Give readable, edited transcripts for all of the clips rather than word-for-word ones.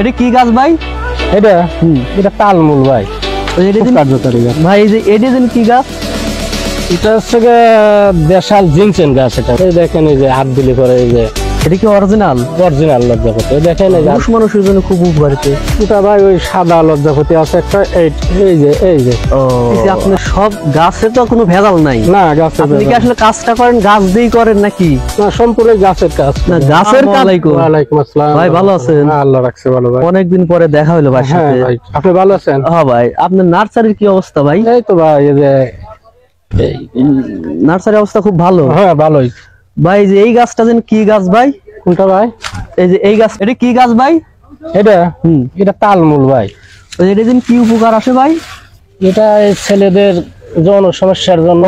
এটা কি গাছ ভাই? এটা এটা তালমূল ভাই। ভাই এই যে এটা কি গাছ? এটা হচ্ছে দেশাল জিনসেন গাছ। এটা দেখেন এই যে হাত দিলে পরে এই যে এটা কি অরিজিনাল লজ্জাপতি দেখেন এই পুরুষ মানুষের জন্য খুব উপকারিত। ওটা ভাই ওই সাদা লজ্জাপতি আছে একটা, এই যে আপনার সব গাছে তো কোনো ভেজাল নাই না। গাছের আপনি কি আসলে কাজটা করেন গাছ দিয়েই করেন নাকি? না, সম্পূর্ণ গাছের কাজ। না গাছের কাজ। ওয়ালাইকুম আসসালাম ভাই, ভালো আছেন? আল্লাহ রাখছে ভালো ভাই। অনেকদিন পরে দেখা হলো ভাই সাথে। ভাই আপনি ভালো আছেন? হ্যাঁ ভাই। আপনার নার্সারির কি অবস্থা ভাই? এই তো ভাই এই যে নার্সারির অবস্থা খুব ভালো। হ্যাঁ ভালোই ভাই। যে এই গাছটা যেন কি গাছ ভাই? কোনটা ভাই? এই যে এই গাছ, এটা কি গাছ ভাই? এটা তালমূল ভাই। এটা যেন কি উপকার আসে ভাই? এটা ছেলেদের যৌন সমস্যার জন্য।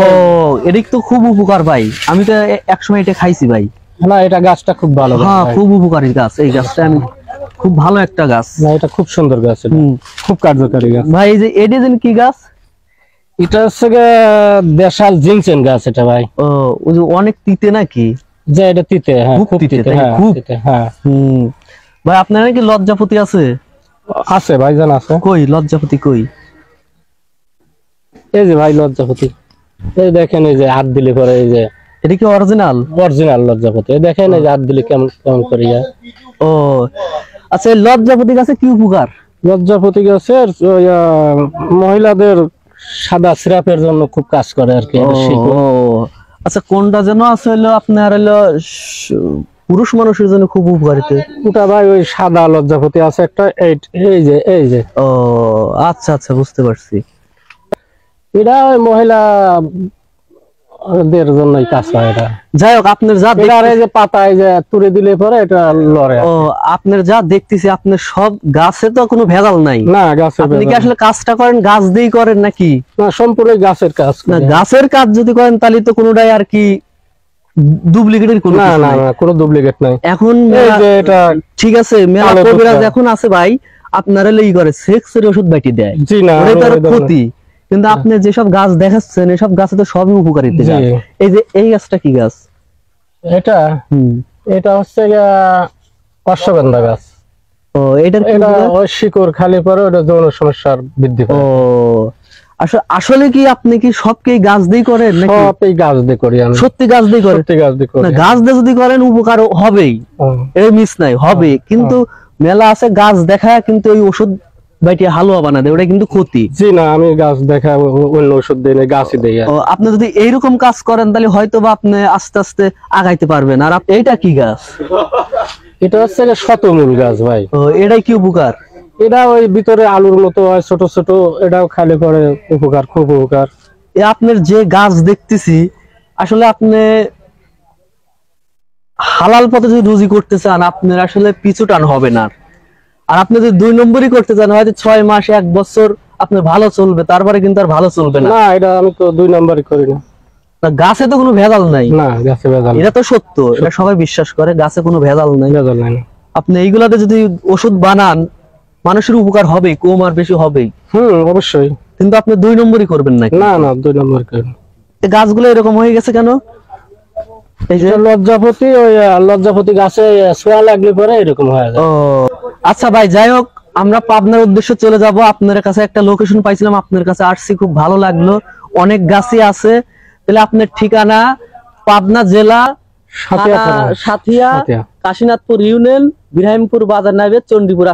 এটা তো খুব উপকার ভাই। আমি তো একসময় এটা খাইছি ভাই। না, এটা গাছটা খুব ভালো। হ্যাঁ, খুব উপকারী গাছ এই গাছটা। আমি খুব ভালো একটা গাছ। না, এটা খুব সুন্দর গাছ, খুব কার্যকারী গাছ ভাই। এই যে এটা যেন কি গাছ? এটা হচ্ছে দেশাল জিনসেন গাছ। এটা ভাই ওই যে অনেক তিতে নাকি? যে এটা তিতে, হ্যাঁ খুব তিতে। খুব তিতে, হ্যাঁ। ভাই আপনার নাকি লজ্জাপতি আছে? আছে ভাইজান, আছে। কই লজ্জাপতি কই? এই যে ভাই লজ্জাপতি, এই দেখেন এই যে হাত দিলে পরে এই যে এটা কি অরিজিনাল লজ্জাপতি। দেখেন এই যে হাত দিলে কেমন কেমন করিয়া। আচ্ছা, লজ্জাপতি গাছে কি উপকার? লজ্জাপতি গাছের মহিলাদের সাদা সিরাপের জন্য খুব কাজ করে আর কি। আচ্ছা, কোনটা যেন আছে হলো আপনার হলো পুরুষ মানুষের জন্য খুব উপকারিত? ওটা ভাই ওই সাদা লজ্জাপতি আছে একটা, এই যে আচ্ছা আচ্ছা, বুঝতে পারছি। এটা ওই মহিলাদের জন্যই কাজ হয়। এটা যাই হোক, আপনার যা এই যে পাতায় যে তুলে দিলে পরে এটা লড়ে। আপনার যা দেখতেছি আপনার সব গাছে তো কোনো ভেজাল নাই। না, গাছে আপনি কি আসলে কাজটা করেন গাছ দিয়েই করেন নাকি? না, সম্পূর্ণ গাছের কাজ। না, গাছের কাজ যদি করেন তাহলে তো কোনোটাই আর কি ডুপ্লিকেটের কোনো না না না, কোনো ডুপ্লিকেট নাই। এখন এই যে এটা ঠিক আছে, মেলা কবিরাজ এখন আছে ভাই, আপনারা এই করে সেক্সের ওষুধ বাটি দেয়। জি না, ওটার ক্ষতি। কিন্তু আপনি যেসব গাছ দেখাচ্ছেন এসব গাছে তো সবই উপকারিতা গাছ। এই যে এই গাছটা কি গাছ? এটা হচ্ছে অশ্বগন্ধা গাছ। এটা ওই শিকড় খালি পরে ওটা যৌন সমস্যার বৃদ্ধি করে। আসলে কি আপনি কি সবকে গাছ দিয়ে করেন নাকি? সবই গাছ দিয়ে করি আমি। সত্যি গাছ দিয়ে করেন? সত্যি গাছ দিয়ে করি। না, গাছ দিয়ে যদি করেন উপকার হবেই, এর মিস নাই, হবে। কিন্তু মেলা আছে গাছ দেখায় কিন্তু ওই ওষুধ বাইটি হালুয়া বানা দেয়, ওটা কিন্তু ক্ষতি। জি না, আমি গাছ দেখা অন্য ওষুধ দেই না, গাছই দেই। আপনি যদি এইরকম কাজ করেন তাহলে হয়তো বা আপনি আস্তে আস্তে আগাইতে পারবেন। আর এইটা কি গাছ? এটা হচ্ছে শতমূল গাছ ভাই। এটাই কি উপকার? এটা ওই ভিতরে আলুর মতো হয়, ছোট ছোট। এটাও খালি করে উপকার, খুব উপকার। আপনার যে গাছ দেখতেছি, আসলে আপনি হালাল পথে যদি রুজি করতে চান আপনার আসলে পিছু টান হবে না। আর আপনি যদি 2 নম্বরই করতে চান হয়তো 6 মাস 1 বছর আপনার ভালো চলবে, তারপরে কিন্তু আর ভালো চলবে না। না, এটা আমি তো 2 নম্বরই করি না। গাছে তো কোনো ভেজাল নাই। না, গাছে ভেজাল, এটা তো সত্য, এটা সবাই বিশ্বাস করে, গাছে কোনো ভেজাল নাই। ভেজাল নাই। আপনি এইগুলাতে যদি ওষুধ বানান মানুষের উপকার হবে, কম আর বেশি হবেই। অবশ্যই। কিন্তু আপনি 2 নম্বরই করবেন না। না না, 2 নম্বর করি। গাছগুলো এরকম হয়ে গেছে কেন? এই যে লজ্জাপতি, ওই লজ্জাপতি গাছে ছোঁয়া লাগলে পরে এরকম হয়ে যায়। আচ্ছা ভাই, যাই হোক, আমরা পাবনার উদ্দেশ্যে চলে যাব। আপনার কাছে একটা লোকেশন পাইছিলাম, আপনার কাছে আসছি, খুব ভালো লাগলো। অনেক গাছই আছে। তাহলে আপনার ঠিকানা পাবনা জেলা সাথিয়া, কাশীনাথপুর ইউনিয়ন, বিরাহিমপুর বাজার নাইবে, চণ্ডীপুর।